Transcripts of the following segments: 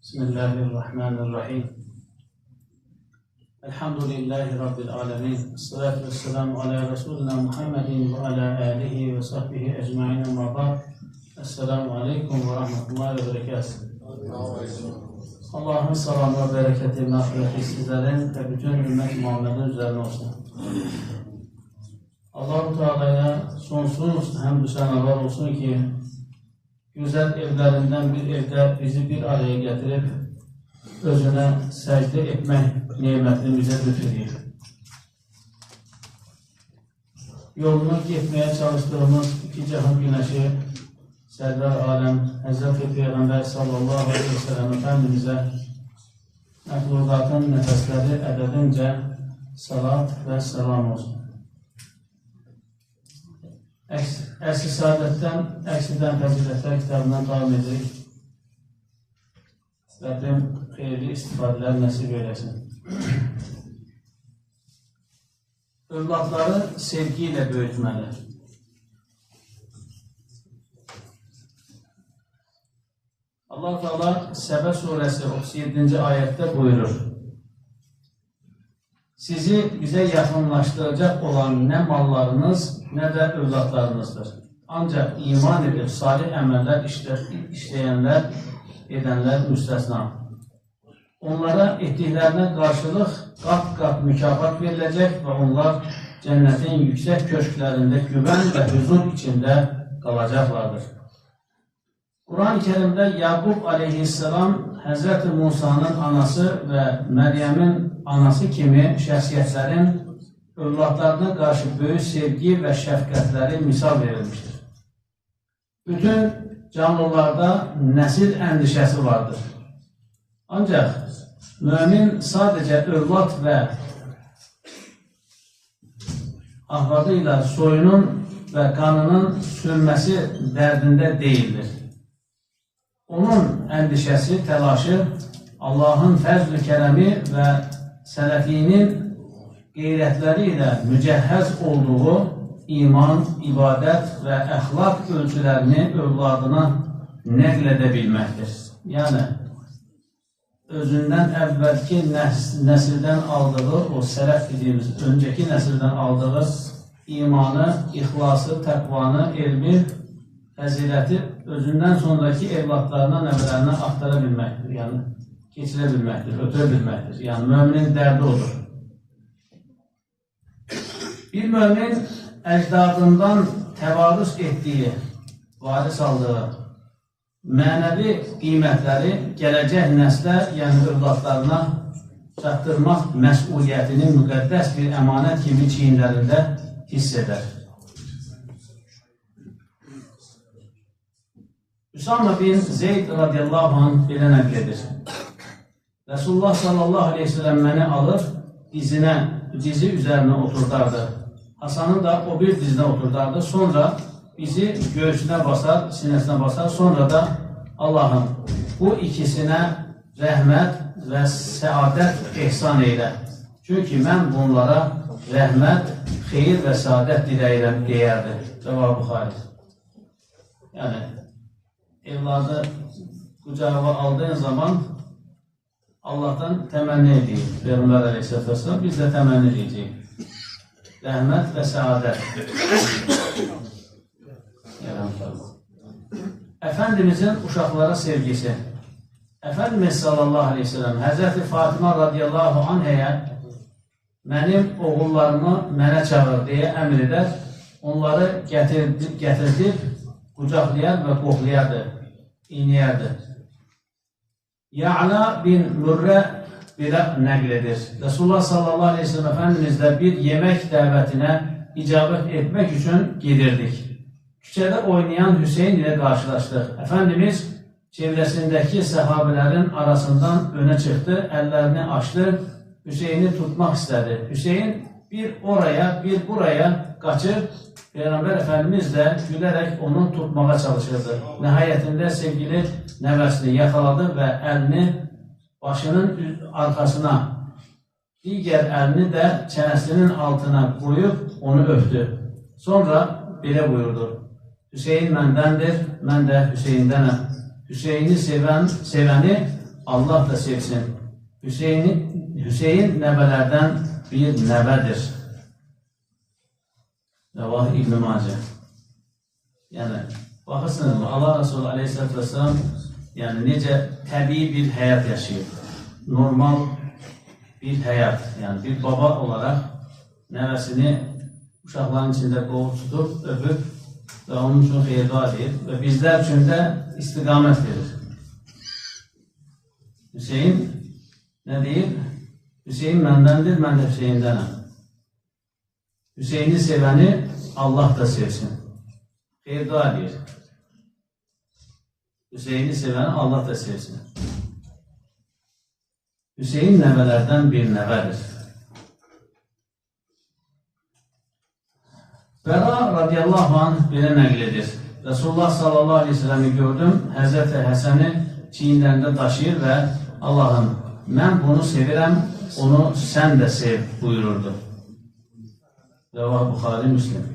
Bismillahirrahmanirrahim. Elhamdülillahi Rabbil alemin. Esselatu vesselamu ala Resulina Muhammedin ve ala alihi ve sahbihi ecmain ama ba'd. Esselamu aleyküm ve rahmetullahi ve berekatuhu. Allah'ın salamı ve bereketi, mağfireti sizlerin ve bütün ümmet Muhammed'in üzerine olsun. Allah-u Teala'ya sonsuz hamdü senalar olsun ki güzel evlerinden bir evde bizi bir araya getirip özüne secde etmek nimetini bize lütfediyor. Yolunu gitmeye çalıştığımız iki cihan güneşi Serdar Alem Hazreti Peygamber sallallahu aleyhi ve sellem Efendimiz'e mehlukatın nefesleri ededince salat ve selam olsun. Əks-i Saadətdən, Əks-i Fəzilətlər kitabından davam edirik. Rəbbim xeyirli istifadələr nəsib eyləsin. Övladları sevgi ilə böyütməli. Allah-u Teala Səbə surəsi 37-ci ayətdə buyurur: Sizi bizə yaxınlaşdıracaq olan nə mallarınız, nə də övladlarınızdır. Ancaq iman edib salih əməllər işləyənlər, edənlər müstəsna. Onlara etdiklərinə qarşılıq qat-qat mükafat veriləcək və onlar cənnətin yüksək köşklərində güvən və huzur içində qalacaqlardır. Quran-ı Kerimdə Yaqub aleyhisselam Həzrəti Musanın anası və Məryəmin anası kimi şəxsiyyətlərin övladlarına qarşı böyük sevgi və şəfqətləri misal verilmişdir. Bütün canlılarda nəsil əndişəsi vardır. Ancaq mümin sadəcə övlad və ahvadı ilə soyunun və qanının sürməsi dərdində deyildir. Onun əndişəsi, təlaşı Allahın fəzl-i kərəmi və sələfinin qeyrətləri ilə mücəhhəz olduğu iman, ibadət və əxlaq ölçülərini övladına nəql edə bilməkdir. Yəni, özündən əvvəlki nəsildən aldığı, o sələf dediyimiz, öncəki nəsildən aldığı imanı, ixlası, təqvanı, elmi, fəziləti özündən sonraki evladlarına, nəvələrinə axtara bilməkdir. Yəni, keçirə bilməkdir, ötürə bilməkdir. Yəni, müminin dərdi odur. Bir mümin əcdadından təvarüz etdiyi, varis aldığı mənəvi qiymətləri gələcək nəslə, yəni övladlarına çatdırmaq məsuliyyətini müqəddəs bir əmanət kimi çiyinlərində hiss edər. Üsamə bin Zeyd radiyallahu anh belə nəql edir. Resulullah sallallahu aleyhi ve sellem məni alır, dizi üzərinə oturdardı. Hasanı da o bir dizinə oturdardı. Sonra bizi göğsünə basar, sinəsinə basar. Sonra da Allah'ım bu ikisinə rəhmət və səadət ehsan eylə. Çünki mən bunlara rəhmət, xeyir və səadət diləyirəm deyərdi. Cavab Buxari. Yəni, evladı qucağa aldığın zaman Allah'tan təmənni edeyim. Peyğəmbər əleyhissalatu vesselam biz də təmənni edəcəyik. Rəhmət və səadət. Əfəndimizin uşaqlara sevgisi. Əfəndimiz sallallahu aleyhi ve sellem Həzrəti Fatıma radiyallahu anhəyə mənim oğullarımı mənə çağır deyə əmr edər. Onları gətirdib qucaqlayar və qoxlayardı, iynəyərdi. Ya'la bin Mürrə belə nəql edir. Resulullah sallallahu aleyhi ve sellem Efendimizlə bir yemək dəvətinə icabət etmək üçün gedirdik. Küçədə oynayan Hüseyin ilə qarşılaşdıq. Efendimiz çevrəsindəki səhabələrin arasından önə çıxdı, əllərini açdı, Hüseyini tutmaq istədi. Hüseyin bir oraya, bir buraya qaçır. Peyğəmbər Efendimiz də gülərək onu tutmağa çalışırdı. Nəhayətində sevgili nəvəsini yaxaladı və əlini başının arxasına, digər əlini də çənəsinin altına qoyub onu öpdü. Sonra belə buyurdu: Hüseyin məndəndir, mən də Hüseyindənəm. Hüseyin'i sevəni Allah da sevsin. Hüseyin nəvələrdən bir nəvədir. Rəvah İbn-i Macə. Yəni, baxırsınız, Allah Resulü Aleyhisselatü Vesselam necə təbii bir həyat yaşayıb. Normal bir həyat, yəni bir baba olaraq nəvəsini uşaqların içində qovub tutub, öpüb və onun üçün xeyir-dua edir və bizlər üçün də istiqamət verir. Hüseyin nə deyir? Hüseyin məndəndir, mən də Hüseyindənəm. Hüseyini sevəni Allah da sevsin. Xeyir-dua edir. Hüseyini sevəni Allah da sevsin. Hüseyin nəvələrdən bir nəvədir. Bəra radiyallahu anh belə nəql edir. Resulullah sallallahu aleyhi ve sellem'i gördüm, Həzrəti Həsəni çiyinlərində daşıyır və Allahım, mən bunu sevirəm, onu sən də sev buyururdu. Rəvah Buxari Müslim.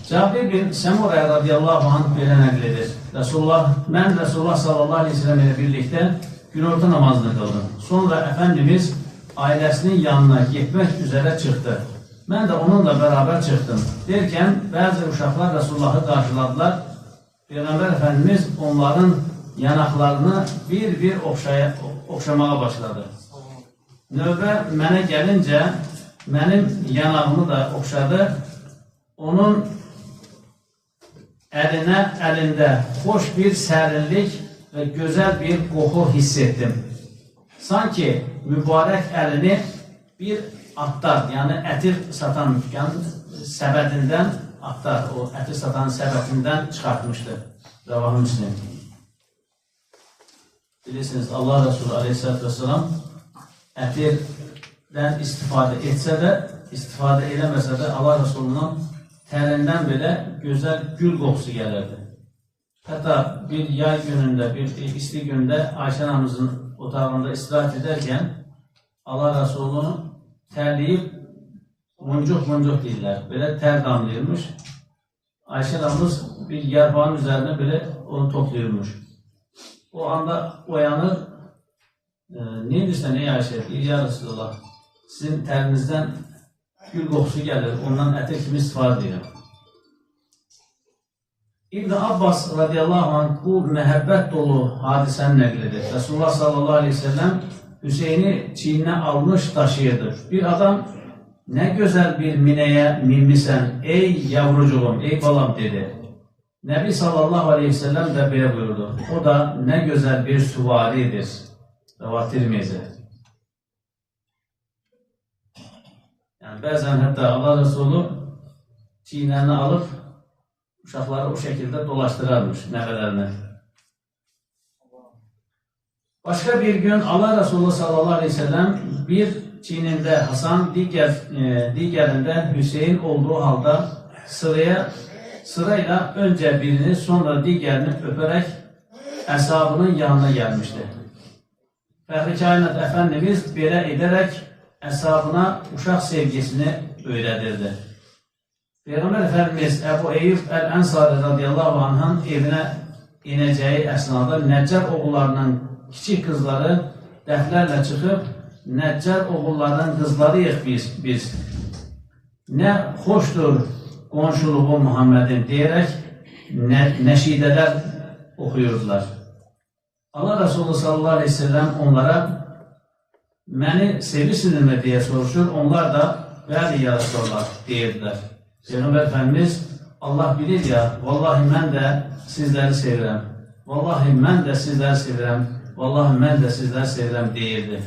Cabir bin Səmurə radiyallahu anh belə nəql edir. Mən Resulullah sallallahu aleyhi ve sellem ilə birlikdə günorta namazını qıldım. Sonra Əfəndimiz ailəsinin yanına getmək üzərə çıxdı. Mən də onunla bərabər çıxdım. Derkən, bəzi uşaqlar Resulullahı qarşıladılar. Peyğəmbər Əfəndimiz onların yanaqlarını bir-bir oxşamağa başladı. Növbə mənə gəlincə, mənim yanağımı da oxşadı. Onun əlində xoş bir sərinlik və gözəl bir qoxu hiss etdim. Sanki mübarək əlini bir attar, yəni ətir satan səbətindən attar, o ətir satan səbətindən çıxartmışdı. Rəvah Müslim. Bilirsiniz, Allah Resulü Aleyhisselatü Vesselam ətirdən istifadə etsə də, istifadə eləməsə də Allah Resulunun tərindən belə gözəl gül qoxusu gəlirdi. Hətta bir yay günündə, bir isti gündə Ayşə anamızın otağında istirahat edərkən Allah Resulunu tərləyib muncuq deyirlər. Belə tər damlayırmış. Ayşə anamız bir yarpağın üzərine belə onu toplayırmış. O anda uyanır. Ne edirsən ey Ayşə? Ya Resulullah, sizin tərinizdən gül qoxusu gəlir. Ondan ətir kimi istifadə edirəm. İbn Abbas radiyallahu anh bu məhəbbət dolu hadisəni nəql edir. Resulullah sallallahu aleyhi ve sellem Hüseyini çiyinə almış daşıyırdı. Bir adam, nə gözəl bir minəyə minmisən, ey yavrucuğum, ey balam dedi. Nəbi sallallahu aleyhi ve sellem də belə buyurdu. O da nə gözəl bir süvaridir. Rəvah Tirmizi. Yəni bəzən hətta Allah Resulü çiyinlərini alıb uşaqları o şəkildə dolaşdırarmış nəvələrini. Başqa bir gün Allah Resulü sallallahu aleyhi ve sellem bir çiynində Hasan, digərində Hüseyin olduğu halda sırayla öncə birini, sonra digərini öpərək əshabının yanına gəlmişdi. Fəxri Kainat Əfəndimiz belə edərək əshabına uşaq sevgisini öyrədirdi. Peyğəmbər Əfəndimiz Əbu Eyyub Əl-Ənsari radiyallahu anh'ın evinə inəcəyi əsnada Nəccar oğullarının kiçik qızları dəflərlə çıxıb Nəccar oğullarının qızlarıyıq biz. Nə xoşdur qonşuluğu Muhammedin deyərək nəşidələr oxuyurdular. Allah Resulü sallallahu aleyhi ve sellem onlara məni sevirsinizmi deyə soruşur. Onlar da bəli ya Resulullah deyirdilər. Peyğəmbər Əfəndimiz Allah bilir ya, vallahi mən də sizləri sevirəm. Vallahi mən də sizləri sevirəm. Vallahi mən də sizləri sevirəm deyirdi.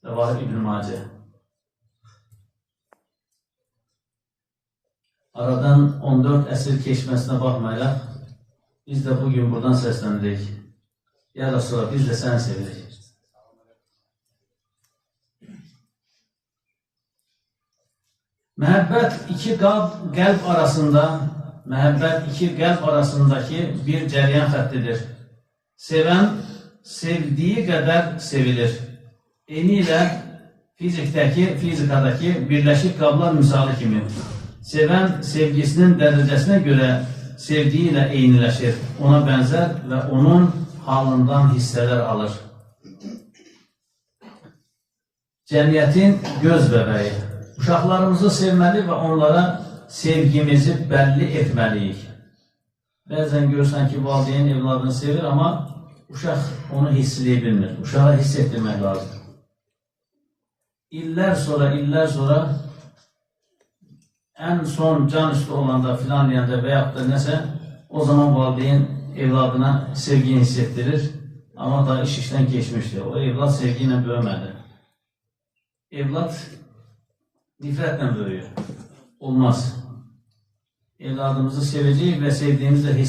Rəvah İbn Macə. Aradan 14 əsr keçməsinə baxmayaraq biz də bugün buradan səsləndirik. Ya Resulallah, biz də səni sevirik. Məhəbbət iki qəlb arasındakı bir cəryan xəttidir. Sevən sevdiyi qədər sevilir. Eyni ilə fizikadakı birləşik qablar misali kimi. Sevən sevgisinin dərəcəsinə görə sevdiyi ilə eyniləşir, ona bənzər və onun halından hissələr alır. Cəmiyyətin göz bəbəyi. Uşaqlarımızı sevməli və onlara sevgimizi bəlli etməliyik. Bəzən görürsən ki, valideyn evladını sevir, amma uşaq onu hissləyə bilmir. Uşağa hiss etdirmək lazım. İllər sonra ən son can üstü olanda, filan deyəndə və yaxud da nəsə, o zaman valideyn evladına sevgini hiss etdirir, amma da iş işdən geçmişdir. O evlad sevgi ilə böyümədi. Evlad nifrətlə böyüyür. Olmaz. Evladımızı sevəcəyik və sevdiyimizlə hiss